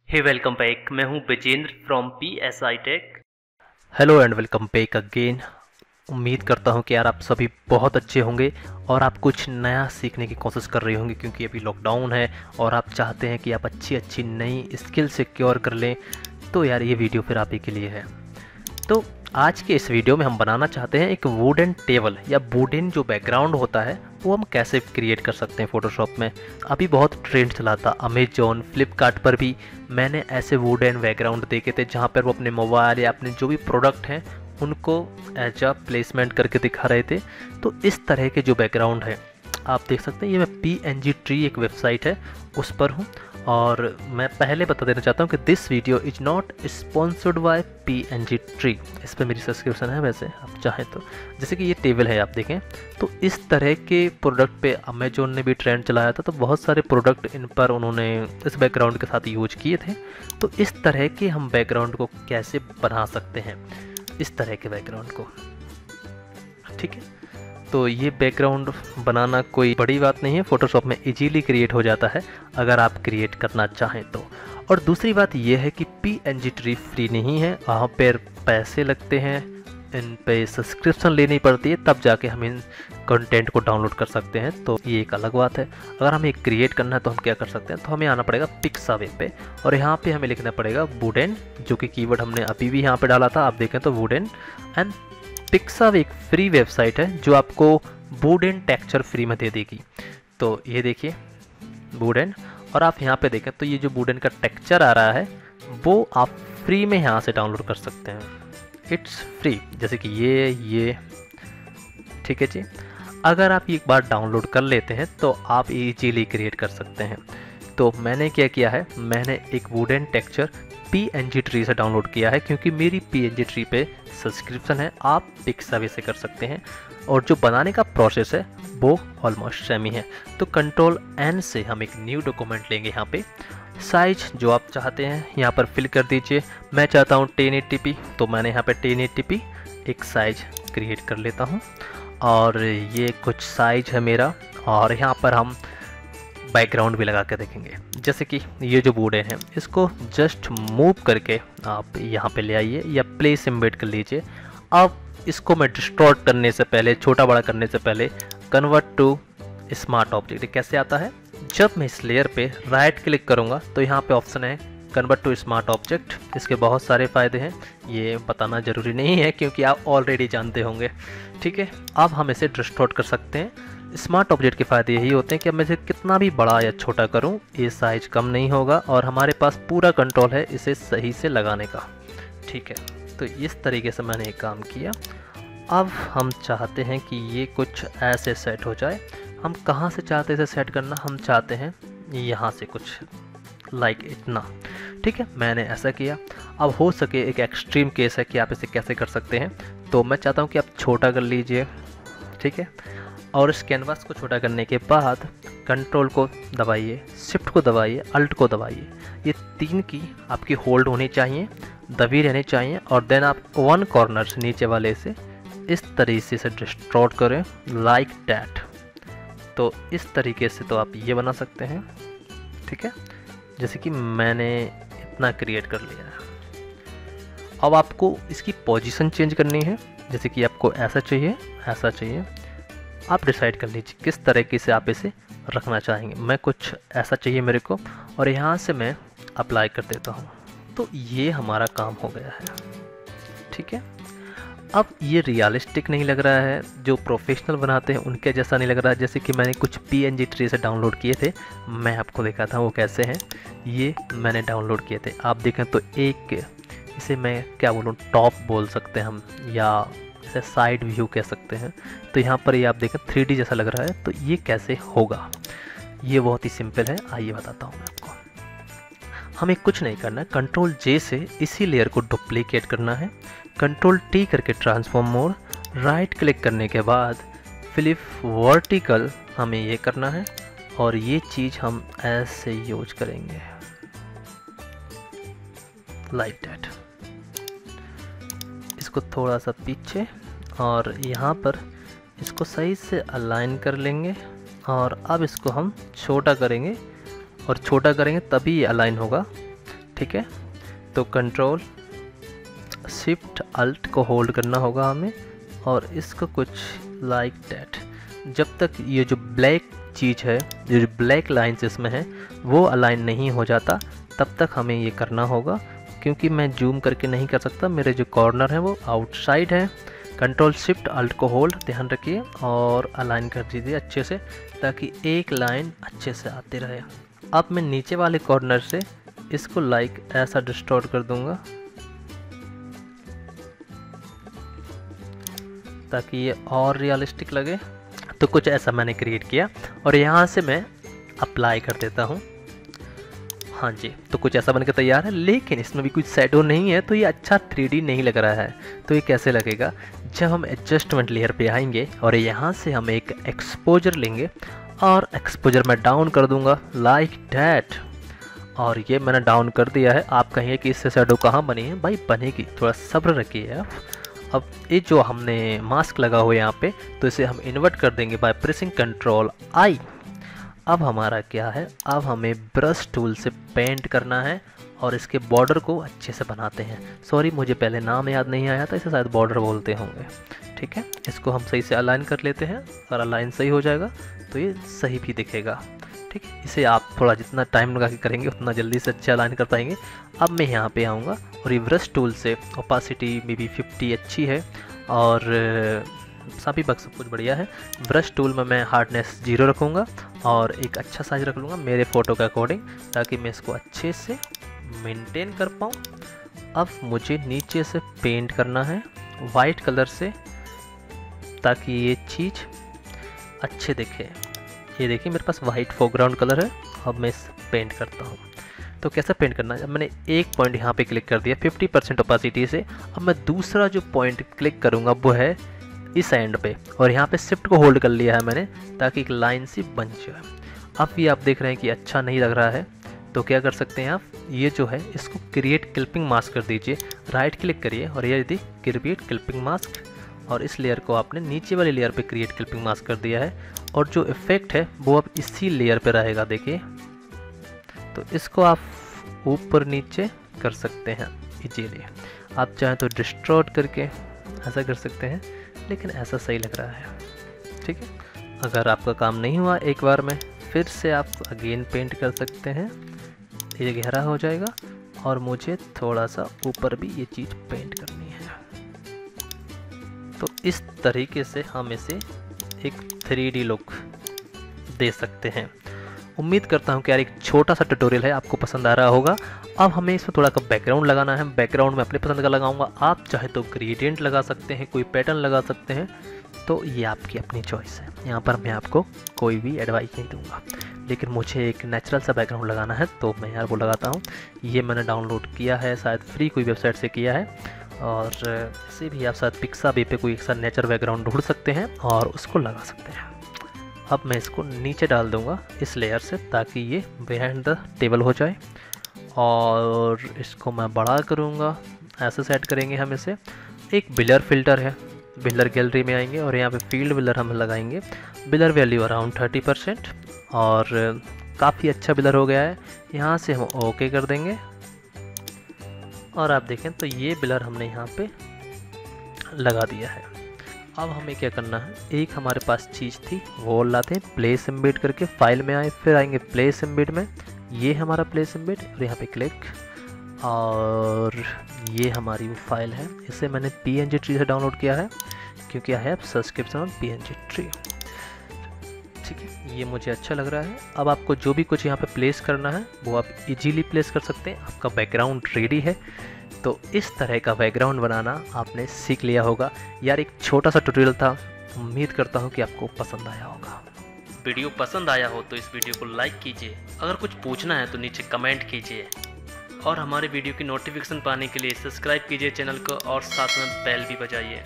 हे welcome back. मैं हूं Vijendra from PSI tech. Hello and welcome back again. उम्मीद करता हूँ कि यार आप सभी बहुत अच्छे होंगे और आप कुछ नया सीखने की कोशिश कर रहे होंगे, क्योंकि अभी लॉकडाउन है और आप चाहते हैं कि आप अच्छी अच्छी नई स्किल सिक्योर कर लें। तो यार ये वीडियो फिर आप ही के लिए है। तो आज के इस वीडियो में हम बनाना चाहते हैं एक वुडन टेबल या वुडन जो बैकग्राउंड होता है वो हम कैसे क्रिएट कर सकते हैं फोटोशॉप में। अभी बहुत ट्रेंड चला था, अमेजोन फ्लिपकार्ट पर भी मैंने ऐसे वुडन बैकग्राउंड देखे थे जहाँ पर वो अपने मोबाइल या अपने जो भी प्रोडक्ट हैं उनको एज अ प्लेसमेंट करके दिखा रहे थे। तो इस तरह के जो बैकग्राउंड है आप देख सकते हैं। ये मैं PNG ट्री एक वेबसाइट है उस पर हूँ, और मैं पहले बता देना चाहता हूँ कि this video is not sponsored by PNG tree. इस पर मेरी सब्सक्रिप्शन है वैसे, आप चाहें तो। जैसे कि ये टेबल है आप देखें, तो इस तरह के प्रोडक्ट पे अमेजोन ने भी ट्रेंड चलाया था, तो बहुत सारे प्रोडक्ट इन पर उन्होंने इस बैकग्राउंड के साथ यूज किए थे। तो इस तरह के हम बैकग्राउंड को कैसे बना सकते हैं, इस तरह के बैकग्राउंड को, ठीक है। तो ये बैकग्राउंड बनाना कोई बड़ी बात नहीं है, फ़ोटोशॉप में इजीली क्रिएट हो जाता है अगर आप क्रिएट करना चाहें तो। और दूसरी बात ये है कि PNG ट्री फ्री नहीं है, वहाँ पर पैसे लगते हैं, इन पे सब्सक्रिप्शन लेनी पड़ती है, तब जाके हम इन कंटेंट को डाउनलोड कर सकते हैं। तो ये एक अलग बात है। अगर हमें क्रिएट करना है तो हम क्या कर सकते हैं, तो हमें आना पड़ेगा पिक्सावे पे, और यहाँ पे हमें लिखना पड़ेगा वुडन, जो कि कीवर्ड हमने अभी भी यहाँ पे डाला था, आप देखें तो वुडन। एंड पिक्सावे एक फ्री वेबसाइट है जो आपको वुडन टेक्सचर फ्री में दे देगी। तो ये देखिए वुडन, और आप यहाँ पे देखें तो ये जो वुडन का टेक्सचर आ रहा है वो आप फ्री में यहाँ से डाउनलोड कर सकते हैं। इट्स फ्री, जैसे कि ये ठीक है जी। अगर आप एक बार डाउनलोड कर लेते हैं तो आप इजीली क्रिएट कर सकते हैं। तो मैंने क्या किया है, मैंने एक वुडन टेक्सचर PNG ट्री से डाउनलोड किया है, क्योंकि मेरी PNG ट्री पे सब्सक्रिप्शन है। आप पिक्सावे से कर सकते हैं, और जो बनाने का प्रोसेस है वो ऑलमोस्ट सेम ही है। तो Ctrl+N से हम एक न्यू डॉक्यूमेंट लेंगे। यहाँ पे साइज जो आप चाहते हैं यहाँ पर फिल कर दीजिए। मैं चाहता हूँ 1080p, तो मैंने यहाँ पे 1080p एक साइज क्रिएट कर लेता हूँ, और ये कुछ साइज है मेरा। और यहाँ पर हम बैकग्राउंड भी लगा के देखेंगे। जैसे कि ये जो वुडन है इसको जस्ट मूव करके आप यहाँ पे ले आइए या प्लेस एम्बेड कर लीजिए। अब इसको मैं डिस्टॉर्ट करने से पहले, छोटा बड़ा करने से पहले, कन्वर्ट टू स्मार्ट ऑब्जेक्ट कैसे आता है, जब मैं इस लेयर पे राइट क्लिक करूँगा तो यहाँ पे ऑप्शन है कन्वर्ट टू स्मार्ट ऑब्जेक्ट। इसके बहुत सारे फ़ायदे हैं, ये बताना ज़रूरी नहीं है क्योंकि आप ऑलरेडी जानते होंगे, ठीक है। अब हम इसे डिस्टॉर्ट कर सकते हैं। स्मार्ट ऑब्जेक्ट के फ़ायदे यही होते हैं कि अब मैं इसे कितना भी बड़ा या छोटा करूं, ये साइज कम नहीं होगा, और हमारे पास पूरा कंट्रोल है इसे सही से लगाने का, ठीक है। तो इस तरीके से मैंने एक काम किया। अब हम चाहते हैं कि ये कुछ ऐसे सेट हो जाए। हम कहाँ से चाहते हैं इसे सेट करना, हम चाहते हैं यहाँ से कुछ लाइक इतना, ठीक है। मैंने ऐसा किया। अब हो सके एक एक्सट्रीम केस है कि आप इसे कैसे कर सकते हैं, तो मैं चाहता हूँ कि आप छोटा कर लीजिए, ठीक है। और इस कैनवास को छोटा करने के बाद कंट्रोल को दबाइए, शिफ्ट को दबाइए, अल्ट को दबाइए। ये तीन की आपकी होल्ड होनी चाहिए, दबी रहनी चाहिए, और देन आप वन कॉर्नर से नीचे वाले से इस तरीके से डिस्टॉर्ट करें लाइक डैट। तो इस तरीके से तो आप ये बना सकते हैं, ठीक है। जैसे कि मैंने इतना क्रिएट कर लिया है। अब आपको इसकी पोजीशन चेंज करनी है, जैसे कि आपको ऐसा चाहिए, ऐसा चाहिए। आप डिसाइड कर लीजिए किस तरीके से आप इसे रखना चाहेंगे। मैं कुछ ऐसा चाहिए मेरे को, और यहाँ से मैं अप्लाई कर देता हूँ। तो ये हमारा काम हो गया है, ठीक है। अब ये रियलिस्टिक नहीं लग रहा है, जो प्रोफेशनल बनाते हैं उनके जैसा नहीं लग रहा है। जैसे कि मैंने कुछ PNG ट्री से डाउनलोड किए थे, मैं आपको देखा था वो कैसे हैं। ये मैंने डाउनलोड किए थे, आप देखें तो एक, इसे मैं क्या बोलूँ, टॉप बोल सकते हैं हम, या इसे साइड व्यू कह सकते हैं। तो यहाँ पर ये आप देखें 3D जैसा लग रहा है। तो ये कैसे होगा, ये बहुत ही सिंपल है, आइए बताता हूँ मैं आपको। हमें कुछ नहीं करना है, Ctrl+J से इसी लेयर को डुप्लीकेट करना है, Ctrl+T करके ट्रांसफॉर्म मोड, राइट क्लिक करने के बाद फ्लिप वर्टिकल हमें ये करना है, और ये चीज़ हम ऐसे यूज करेंगे लाइक दैट। इसको थोड़ा सा पीछे, और यहाँ पर इसको सही से अलाइन कर लेंगे, और अब इसको हम छोटा करेंगे, और छोटा करेंगे तभी ये अलाइन होगा। ठीक है। तो कंट्रोल शिफ्ट अल्ट को होल्ड करना होगा हमें, और इसको कुछ लाइक दैट। जब तक ये जो ब्लैक चीज़ है, जो ब्लैक लाइन्स इसमें है, वो अलाइन नहीं हो जाता, तब तक हमें ये करना होगा। क्योंकि मैं जूम करके नहीं कर सकता, मेरे जो कॉर्नर है वो आउटसाइड है। कंट्रोल शिफ्ट अल्ट को होल्ड ध्यान रखिए और अलाइन कर दीजिए अच्छे से, ताकि एक लाइन अच्छे से आती रहे। अब मैं नीचे वाले कॉर्नर से इसको लाइक ऐसा डिस्टॉर्ट कर दूंगा, ताकि ये और रियलिस्टिक लगे। तो कुछ ऐसा मैंने क्रिएट किया और यहाँ से मैं अप्लाई कर देता हूँ। हाँ जी, तो कुछ ऐसा बनकर तैयार है, लेकिन इसमें भी कुछ शैडो नहीं है, तो ये अच्छा 3D नहीं लग रहा है। तो ये कैसे लगेगा? जब हम एडजस्टमेंट लेयर पे आएंगे और यहाँ से हम एक एक्सपोजर लेंगे और एक्सपोजर मैं डाउन कर दूंगा लाइक डैट। और ये मैंने डाउन कर दिया है। आप कहिए कि इससे शैडो कहाँ बनी है? भाई बनेगी, थोड़ा सब्र रखिए आप। अब ये जो हमने मास्क लगा हुआ है यहाँ पे, तो इसे हम इन्वर्ट कर देंगे बाय प्रेसिंग कंट्रोल आई। अब हमारा क्या है, अब हमें ब्रश टूल से पेंट करना है और इसके बॉर्डर को अच्छे से बनाते हैं। सॉरी, मुझे पहले नाम याद नहीं आया था, इसे शायद बॉर्डर बोलते होंगे। ठीक है, इसको हम सही से अलाइन कर लेते हैं और अलाइन सही हो जाएगा तो ये सही भी दिखेगा। ठीक है, इसे आप थोड़ा जितना टाइम लगा के करेंगे उतना जल्दी से अच्छा अलाइन कर पाएंगे। अब मैं यहाँ पे आऊँगा और ये ब्रश टूल से ओपासिटी मे बी 50 अच्छी है और सभी बग सब कुछ बढ़िया है। ब्रश टूल में मैं हार्डनेस 0 रखूँगा और एक अच्छा साइज रख लूँगा मेरे फ़ोटो के अकॉर्डिंग, ताकि मैं इसको अच्छे से मेंटेन कर पाऊँ। अब मुझे नीचे से पेंट करना है वाइट कलर से, ताकि ये चीज़ अच्छे दिखे। ये देखिए मेरे पास वाइट फोरग्राउंड कलर है। अब मैं इस पेंट करता हूँ। तो कैसा पेंट करना है? अब मैंने एक पॉइंट यहाँ पे क्लिक कर दिया 50% ओपासिटी से। अब मैं दूसरा जो पॉइंट क्लिक करूँगा वो है इस एंड पे, और यहाँ पे शिफ्ट को होल्ड कर लिया है मैंने, ताकि एक लाइन सी बन जाए। अब ये आप देख रहे हैं कि अच्छा नहीं लग रहा है, तो क्या कर सकते हैं आप, ये जो है इसको क्रिएट क्लिपिंग मास्क कर दीजिए। राइट क्लिक करिए और ये यदि क्रिएट क्लिपिंग मास्क, और इस लेयर को आपने नीचे वाली लेयर पे क्रिएट क्लिपिंग मास्क कर दिया है, और जो इफेक्ट है वो अब इसी लेयर पे रहेगा। देखिए, तो इसको आप ऊपर नीचे कर सकते हैं इजीली। आप चाहें तो डिस्टॉर्ट करके ऐसा कर सकते हैं, लेकिन ऐसा सही लग रहा है। ठीक है, अगर आपका काम नहीं हुआ एक बार में, फिर से आप अगेन पेंट कर सकते हैं। ये गहरा हो जाएगा और मुझे थोड़ा सा ऊपर भी ये चीज़ पेंट करनी है। तो इस तरीके से हम इसे एक 3D लुक दे सकते हैं। उम्मीद करता हूँ कि यार एक छोटा सा ट्यूटोरियल है, आपको पसंद आ रहा होगा। अब हमें इसमें थोड़ा सा बैकग्राउंड लगाना है। बैकग्राउंड में अपने पसंद का लगाऊंगा, आप चाहे तो ग्रेडियंट लगा सकते हैं, कोई पैटर्न लगा सकते हैं, तो ये आपकी अपनी चॉइस है। यहाँ पर मैं आपको कोई भी एडवाइस नहीं दूंगा, लेकिन मुझे एक नेचुरल सा बैकग्राउंड लगाना है तो मैं यार वो लगाता हूँ। ये मैंने डाउनलोड किया है, शायद फ्री कोई वेबसाइट से किया है, और इसे भी आप शायद पिक्साबे पे कोई एक सा नेचर बैकग्राउंड ढूंढ सकते हैं और उसको लगा सकते हैं। अब मैं इसको नीचे डाल दूंगा इस लेयर से, ताकि ये बिहाइंड द टेबल हो जाए, और इसको मैं बड़ा करूँगा। ऐसे सेट करेंगे हम इसे। एक बिलर फिल्टर है, बिलर गैलरी में आएंगे और यहाँ पे फील्ड बिलर हम लगाएंगे। बिलर वैल्यू अराउंड 30%, और काफ़ी अच्छा बिलर हो गया है। यहाँ से हम ओके कर देंगे, और आप देखें तो ये बिलर हमने यहाँ पे लगा दिया है। अब हमें क्या करना है, एक हमारे पास चीज़ थी वो लाते हैं, प्लेस एम्बेड करके फाइल में आए, फिर आएंगे प्लेस एम्बेड में। ये हमारा प्लेस एम्बेड, और यहाँ पे क्लिक, और ये हमारी वो फाइल है। इसे मैंने PNG ट्री से डाउनलोड किया है, क्योंकि I have subscription on PNG tree. ठीक है, ये मुझे अच्छा लग रहा है। अब आपको जो भी कुछ यहाँ पे प्लेस करना है वो आप इजीली प्लेस कर सकते हैं। आपका बैकग्राउंड रेडी है। तो इस तरह का बैकग्राउंड बनाना आपने सीख लिया होगा। यार एक छोटा सा ट्यूटोरियल था, उम्मीद करता हूँ कि आपको पसंद आया होगा। वीडियो पसंद आया हो तो इस वीडियो को लाइक कीजिए। अगर कुछ पूछना है तो नीचे कमेंट कीजिए, और हमारे वीडियो की नोटिफिकेशन पाने के लिए सब्सक्राइब कीजिए चैनल को, और साथ में बेल भी बजाइए।